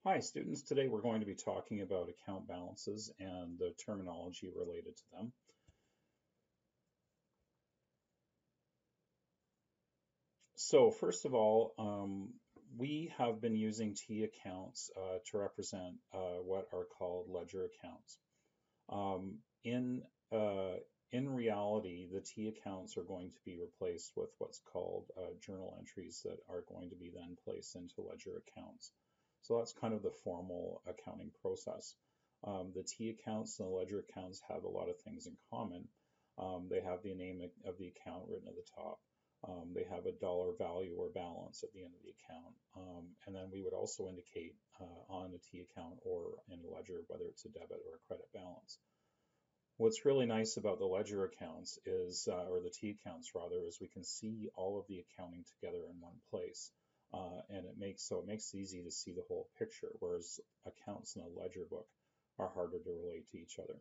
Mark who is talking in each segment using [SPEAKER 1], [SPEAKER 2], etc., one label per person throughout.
[SPEAKER 1] Hi students, today we're going to be talking about account balances and the terminology related to them. So first of all, we have been using T accounts to represent what are called ledger accounts. Um, in uh, in reality, the T accounts are going to be replaced with what's called journal entries that are going to be then placed into ledger accounts. So that's kind of the formal accounting process. The T accounts and the ledger accounts have a lot of things in common. They have the name of the account written at the top. They have a dollar value or balance at the end of the account. And then we would also indicate on a T account or in a ledger whether it's a debit or a credit balance. What's really nice about the ledger accounts is, or the T accounts rather, is we can see all of the accounting together in one place. And it makes it easy to see the whole picture, whereas accounts in a ledger book are harder to relate to each other.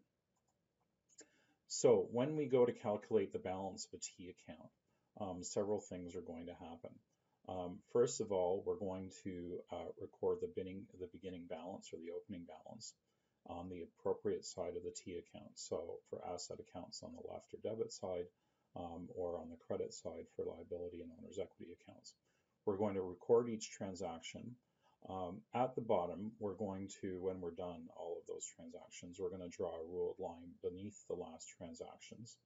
[SPEAKER 1] So when we go to calculate the balance of a T account, several things are going to happen. First of all, we're going to record the beginning balance or the opening balance on the appropriate side of the T account. So for asset accounts on the left or debit side, or on the credit side for liability and owner's equity accounts. We're going to record each transaction. At the bottom, we're going to, when we're done all of those transactions, we're going to draw a ruled line beneath the last transactions.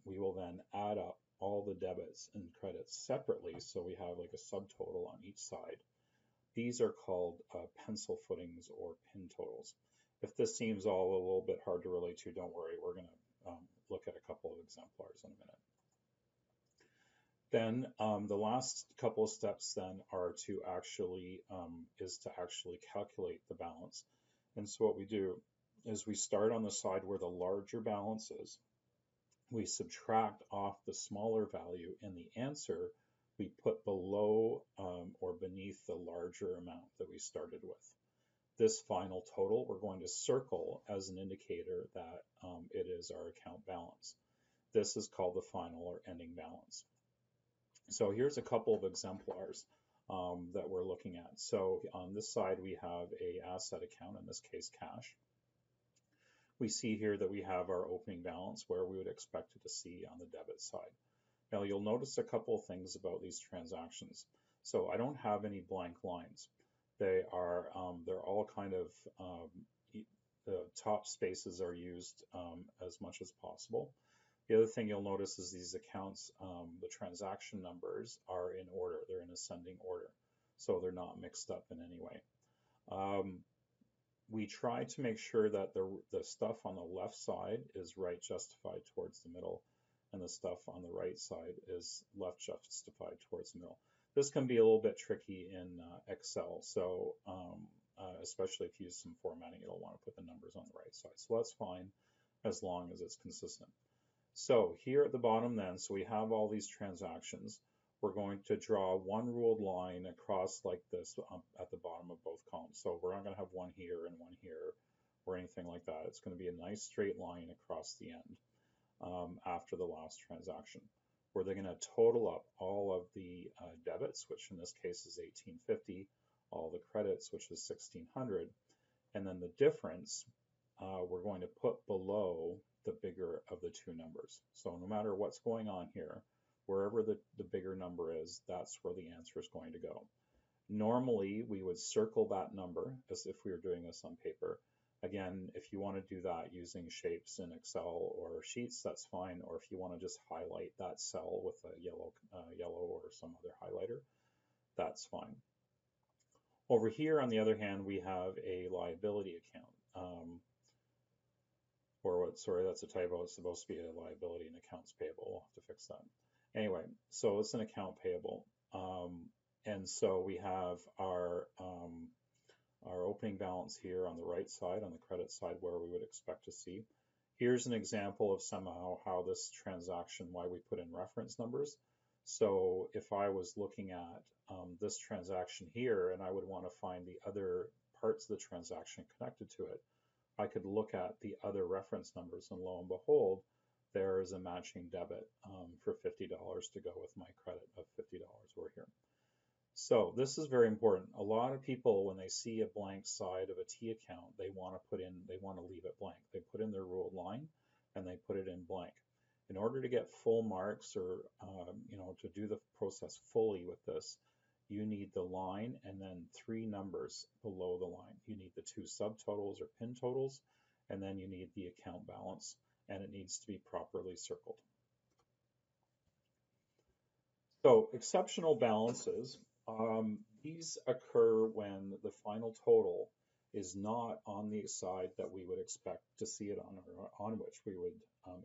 [SPEAKER 1] We will then add up all the debits and credits separately, so we have like a subtotal on each side. These are called pencil footings or pin totals. If this seems all a little bit hard to relate to, don't worry, we're going to look at a couple of exemplars in a minute. Then the last couple of steps then are to actually calculate the balance. And so what we do is we start on the side where the larger balance is. We subtract off the smaller value, and the answer we put below or beneath the larger amount that we started with. This final total we're going to circle as an indicator that it is our account balance. This is called the final or ending balance. So here's a couple of exemplars that we're looking at. So on this side we have a asset account, in this case cash. We see here that we have our opening balance where we would expect it to see on the debit side. Now you'll notice a couple of things about these transactions. So I don't have any blank lines. They're all kind of the top spaces are used as much as possible. The other thing you'll notice is these accounts, the transaction numbers are in order. They're in ascending order, so they're not mixed up in any way. We try to make sure that the stuff on the left side is right justified towards the middle, and the stuff on the right side is left justified towards the middle. This can be a little bit tricky in Excel, so especially if you use some formatting, you'll want to put the numbers on the right side. So that's fine as long as it's consistent. So here at the bottom then, so we have all these transactions. We're going to draw one ruled line across like this at the bottom of both columns. So we're not going to have one here and one here or anything like that. It's going to be a nice straight line across the end after the last transaction. We're then going to total up all of the debits, which in this case is 1850, all the credits, which is 1600, and then the difference we're going to put below the bigger of the two numbers. So no matter what's going on here, wherever the bigger number is, that's where the answer is going to go. Normally, we would circle that number as if we were doing this on paper. Again, if you want to do that using shapes in Excel or Sheets, that's fine. Or if you want to just highlight that cell with a yellow or some other highlighter, that's fine. Over here, on the other hand, we have a liability account. Sorry, that's a typo. It's supposed to be a liability and accounts payable. We'll have to fix that. Anyway, so it's an account payable. And so we have our opening balance here on the right side, on the credit side, where we would expect to see. Here's an example of somehow how this transaction, why we put in reference numbers. So if I was looking at this transaction here and I would want to find the other parts of the transaction connected to it, I could look at the other reference numbers, and lo and behold, there is a matching debit for $50 to go with my credit of $50 over here. So this is very important. A lot of people, when they see a blank side of a T account, they want to leave it blank. They put in their ruled line and they put it in blank. In order to get full marks or, to do the process fully with this, you need the line and then three numbers below the line. You need the two subtotals or pin totals, and then you need the account balance, and it needs to be properly circled. So exceptional balances, these occur when the final total is not on the side that we would expect to see it on, or on which we would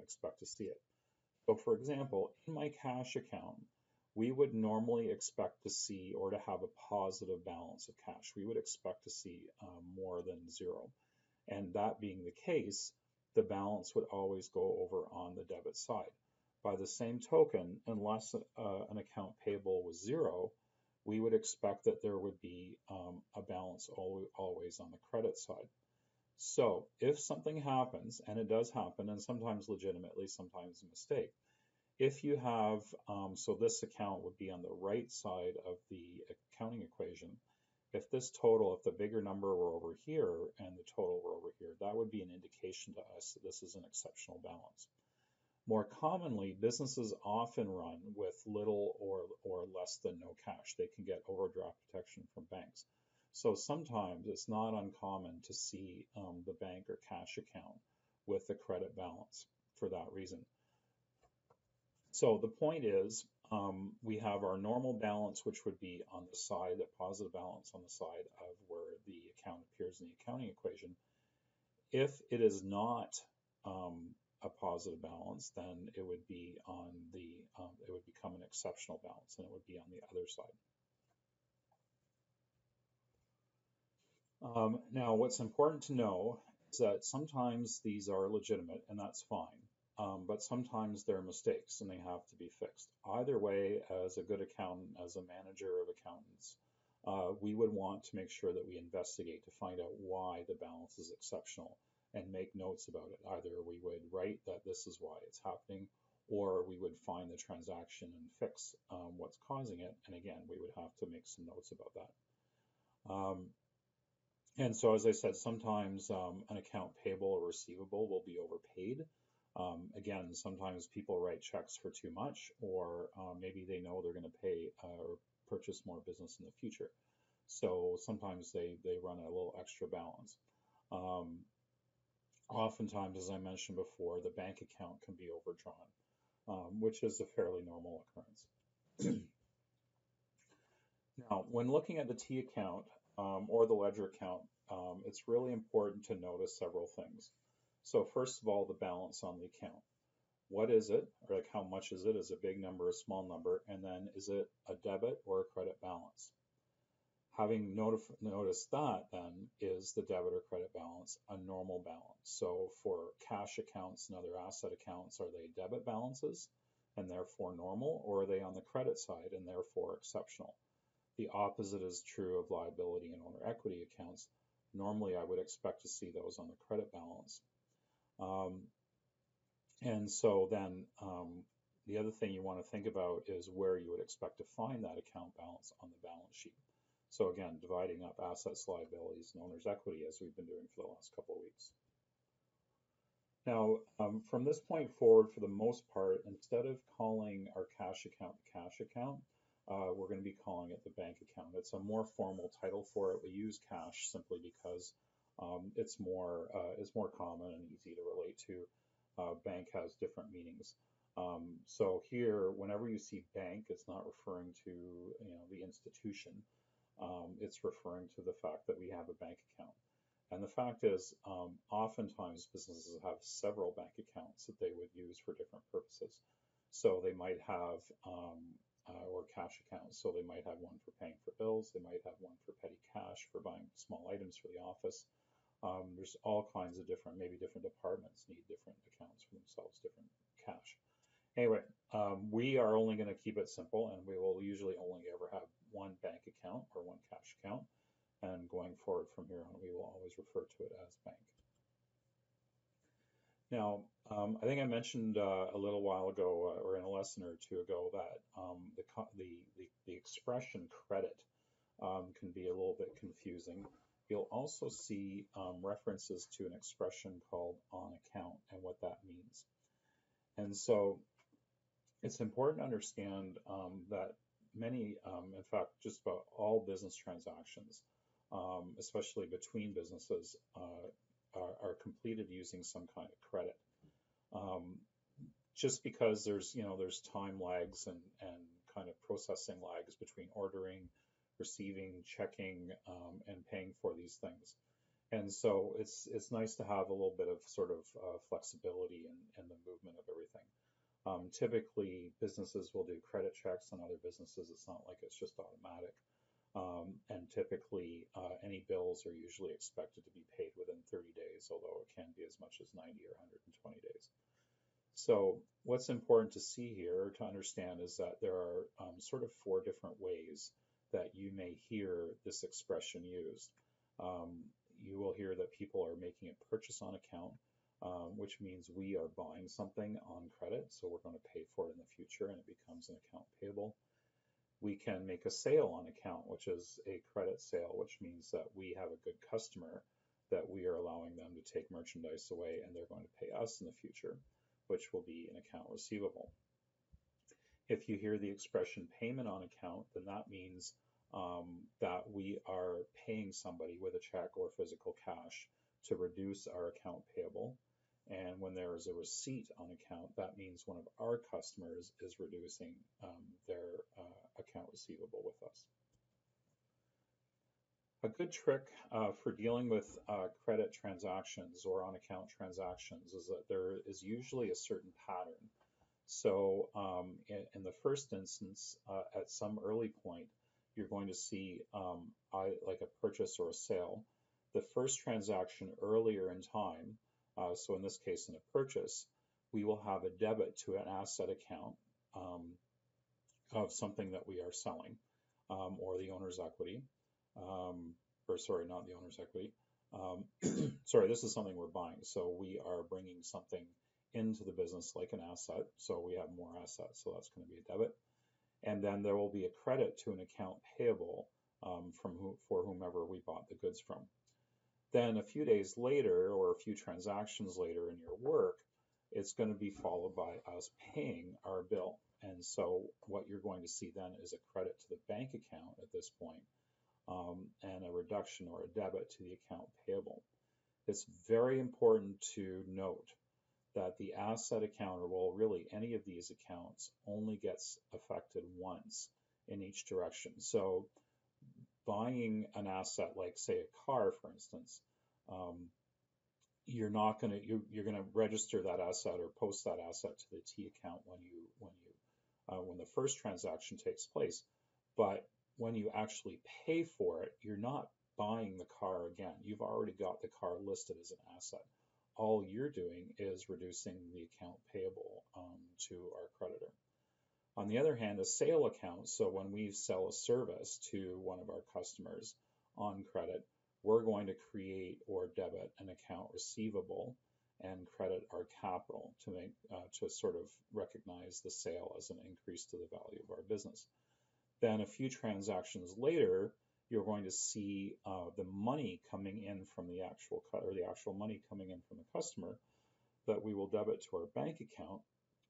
[SPEAKER 1] expect to see it. So for example, in my cash account, we would normally expect to see or to have a positive balance of cash. We would expect to see more than zero. And that being the case, the balance would always go over on the debit side. By the same token, unless an account payable was zero, we would expect that there would be a balance always on the credit side. So if something happens, and it does happen, and sometimes legitimately, sometimes a mistake, if you have, so this account would be on the right side of the accounting equation. If this total, if the bigger number were over here and the total were over here, that would be an indication to us that this is an exceptional balance. More commonly, businesses often run with little or less than no cash. They can get overdraft protection from banks. So sometimes it's not uncommon to see the bank or cash account with the credit balance for that reason. So the point is, we have our normal balance, which would be on the side, the positive balance on the side of where the account appears in the accounting equation. If it is not a positive balance, then it would be on the, it would become an exceptional balance, and it would be on the other side. Now, what's important to know is that sometimes these are legitimate, and that's fine. But sometimes they're mistakes and they have to be fixed. Either way, as a good accountant, as a manager of accountants, we would want to make sure that we investigate to find out why the balance is exceptional and make notes about it. Either we would write that this is why it's happening, or we would find the transaction and fix what's causing it. And again, we would have to make some notes about that. And so, as I said, sometimes an account payable or receivable will be overpaid. Again, sometimes people write checks for too much, or maybe they know they're going to pay or purchase more business in the future. So sometimes they run a little extra balance. Oftentimes, as I mentioned before, the bank account can be overdrawn, which is a fairly normal occurrence. Now, when looking at the T account or the ledger account, it's really important to notice several things. So first of all, the balance on the account. What is it, or like how much is it? Is it a big number, a small number? And then is it a debit or a credit balance? Having noticed that, then, is the debit or credit balance a normal balance? So for cash accounts and other asset accounts, are they debit balances and therefore normal, or are they on the credit side and therefore exceptional? The opposite is true of liability and owner equity accounts. Normally, I would expect to see those on the credit balance. And so then the other thing you want to think about is where you would expect to find that account balance on the balance sheet. So again, dividing up assets, liabilities, and owner's equity as we've been doing for the last couple of weeks. Now, from this point forward, for the most part, instead of calling our cash account the cash account, we're going to be calling it the bank account. It's a more formal title for it. We use cash simply because it's more common and easy to relate to. Bank has different meanings. So here, whenever you see bank, it's not referring to the institution. It's referring to the fact that we have a bank account. And the fact is, oftentimes businesses have several bank accounts that they would use for different purposes. So they might have or cash accounts. So they might have one for paying for bills. They might have one for petty cash for buying small items for the office. There's all kinds of different, maybe different departments need different accounts for themselves, different cash. Anyway, we are only going to keep it simple, and we will usually only ever have one bank account or one cash account. And going forward from here on, we will always refer to it as bank. Now, I think I mentioned a little while ago, or in a lesson or two ago, that the expression credit can be a little bit confusing. You'll also see references to an expression called on account and what that means. And so it's important to understand that many, in fact, just about all business transactions, especially between businesses, are completed using some kind of credit. Um, just because there's time lags and kind of processing lags between ordering, receiving, checking, and paying for these things. And so it's nice to have a little bit of sort of flexibility in the movement of everything. Typically, businesses will do credit checks, and other businesses, it's not like it's just automatic. And typically, any bills are usually expected to be paid within 30 days, although it can be as much as 90 or 120 days. So what's important to see here, to understand, is that there are sort of four different ways that you may hear this expression used. You will hear that people are making a purchase on account, which means we are buying something on credit, so we're going to pay for it in the future and it becomes an account payable. We can make a sale on account, which is a credit sale, which means that we have a good customer that we are allowing them to take merchandise away and they're going to pay us in the future, which will be an account receivable. If you hear the expression payment on account, then that means that we are paying somebody with a check or physical cash to reduce our account payable. And when there is a receipt on account, that means one of our customers is reducing their account receivable with us. A good trick for dealing with credit transactions or on account transactions is that there is usually a certain pattern. So in the first instance, at some early point, you're going to see like a purchase or a sale. The first transaction earlier in time, so in this case in a purchase, we will have a debit to an asset account of something that we are selling, or the owner's equity, or sorry, not the owner's equity. Sorry, this is something we're buying. So we are bringing something into the business like an asset. So we have more assets. So that's going to be a debit. And then there will be a credit to an account payable for whomever we bought the goods from. Then a few days later, or a few transactions later in your work, it's going to be followed by us paying our bill. And so what you're going to see then is a credit to the bank account at this point, and a reduction or a debit to the account payable. It's very important to note that the asset account, or well, really any of these accounts, only gets affected once in each direction. So buying an asset like, say, a car, for instance, you're not going to you're going to register that asset or post that asset to the T account when the first transaction takes place. But when you actually pay for it, you're not buying the car again. You've already got the car listed as an asset. All you're doing is reducing the account payable to our creditor. On the other hand, a sale account, so when we sell a service to one of our customers on credit, we're going to create or debit an account receivable and credit our capital to sort of recognize the sale as an increase to the value of our business. Then a few transactions later, you're going to see the money coming in from the actual money coming in from the customer that we will debit to our bank account.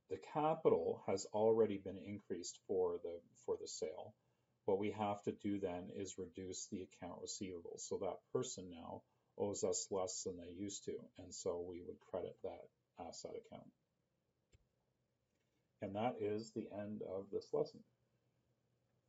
[SPEAKER 1] The capital has already been increased for the sale. What we have to do then is reduce the account receivable. So that person now owes us less than they used to, and so we would credit that asset account. And that is the end of this lesson.